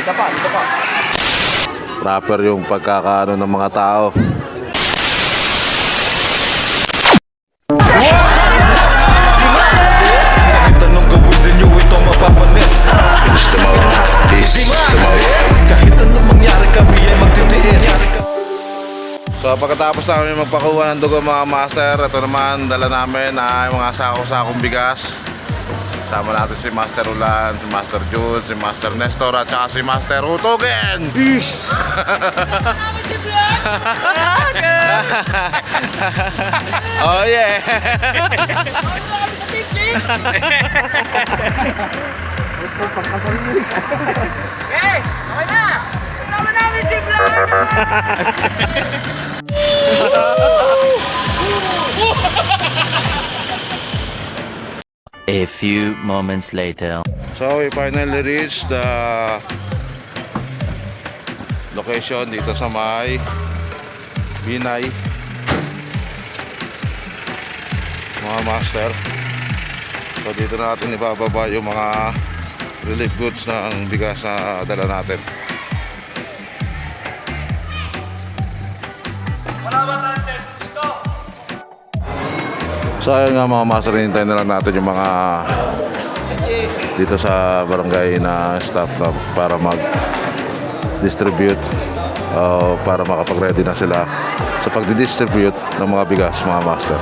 Dito pa. Proper yung pagkakaano ng mga tao. Tanong gawin din nyo ito mapapanis. Kahit anong mangyari kami ay magtitiis. So pagkatapos namin magpakuha ng dugo mga master, ito naman dala namin ay mga sako-sakong bigas. Sama natin si Master Ulan, si Master Jude, si Master Nestor at saka si Master Hutogen. Ish! Oh yeah. Okay, okay na! Kasama namin si Vlog! A few moments later. So we finally reached the location dito sa may Binay, mga master. So dito natin ibababa yung mga relief goods na ang bigas na dala natin. So ayun nga mga master, hintayin na lang natin yung mga dito sa barangay na staff na para mag-distribute, para makapag-ready na sila sa pag-distribute ng mga bigas mga master.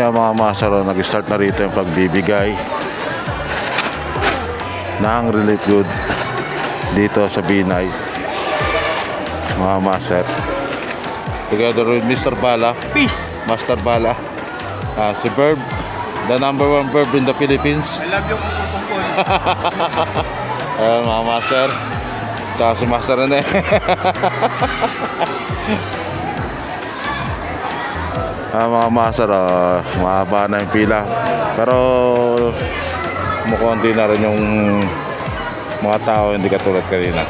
nga mga master, nag-start na rito yung pagbibigay ng relief good dito sa Binay, mga master. Together with Mr. Bala, Peace! Master Bala, si Verb, the number one verb in the Philippines. I love you, Kumpul. Ayan mga master. Tsaka si Master Rene. Mga master, mahaba na yung pila. Pero kumukunti na rin yung mga tao, hindi katulad kanina.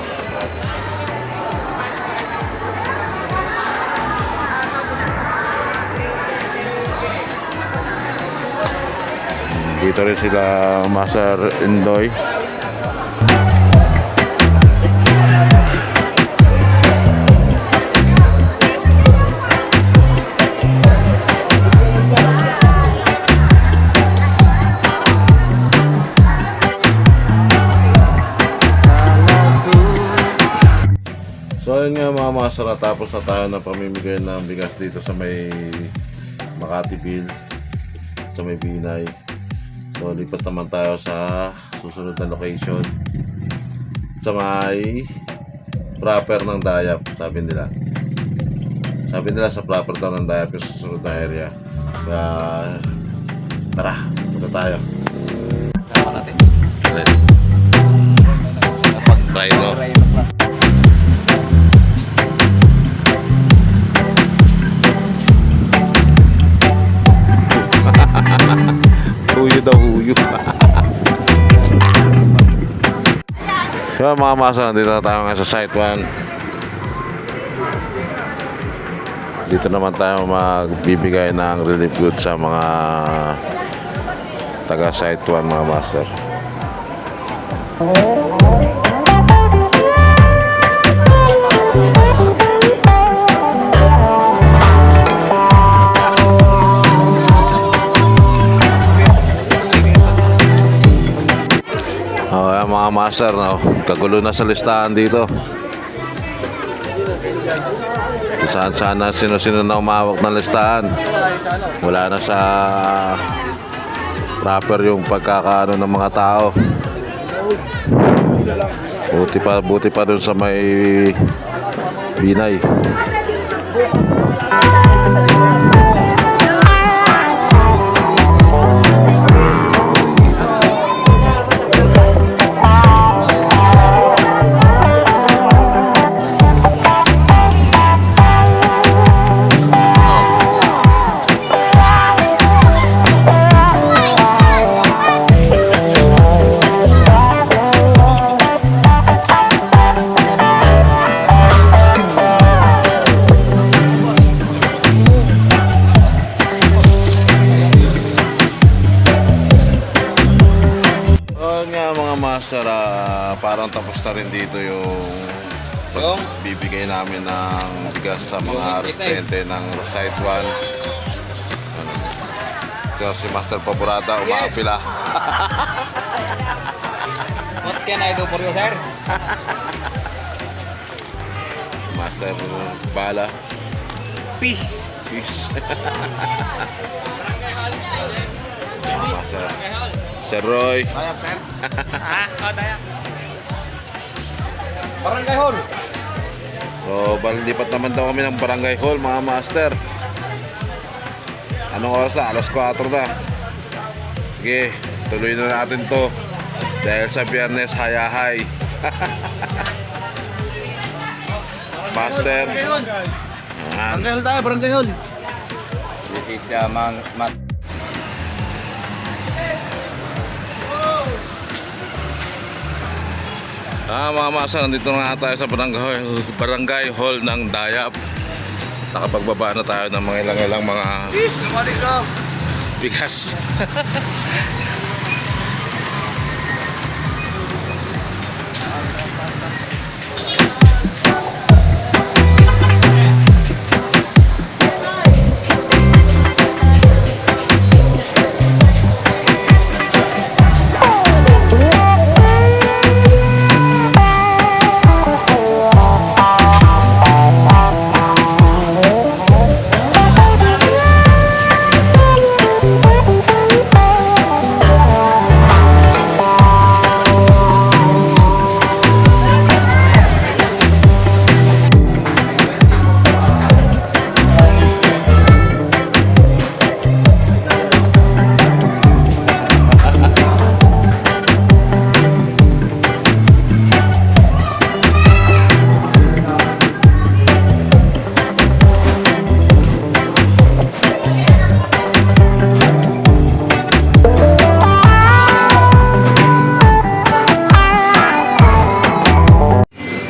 Dito rin sila Master Indoy. So ayun nga mga master, tapos na tayo ng pamimigay ng bigas dito sa may Makati sa may Binay. So lipat naman tayo sa susunod na location sa may proper ng Dayap, sabi nila sa proper daw ng Dayap yung susunod na area. Kaya tara, punta tayo. Tama natin. Pag-try to. Huyo daw, huyo. So mga masa, nandito na tayo ngayon sa Site 1. Dito naman tayo magbibigay ng relief goods sa mga taga Site 1 mga master. Mga master, no? Kagulo na sa listahan dito. Saan na sino-sino na umawak ng listahan. Wala na sa proper yung pagkakaano ng mga tao. Buti pa dun sa may Binay. Master, parang tapos na rin dito yung bibigay namin ng bigas sa mga residente ng Site 1. So, si Master Paborada umaapila. What can I do for you, sir? Master Bala. Peace! Master Sir Roy. Dayap, sir. Dayap. Barangay Hall. So, lipat naman daw kami ng Barangay Hall, mga master. Anong oras na? Alas 4 na. Sige, tuloy na natin to. Dahil sa Biyernes, hayahay. Master. Barangay Hall tayo, Barangay Hall. This is Mga master, nandito na nga tayo sa Barangay Hall ng Dayap. Nakapagbaba na tayo ng mga ilang mga bigas.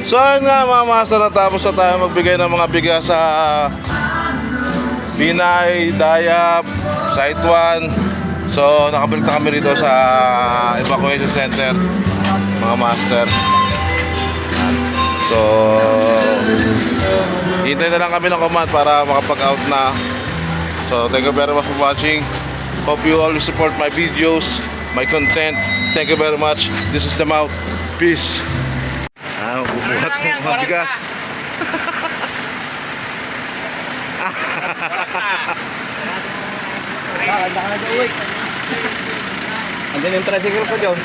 So ayun nga mga master, natapos na tayo magbigay ng mga bigas sa Binay, Dayap, Site 1. So nakabalik na kami rito sa evacuation center mga master. So hintay na lang kami ng command para makapag-out na. So thank you very much for watching. Hope you always support my videos, my content. Thank you very much. This is the Mouth. Peace. Bubuhat ng mga bigas. Andun yung tricycle ko, John.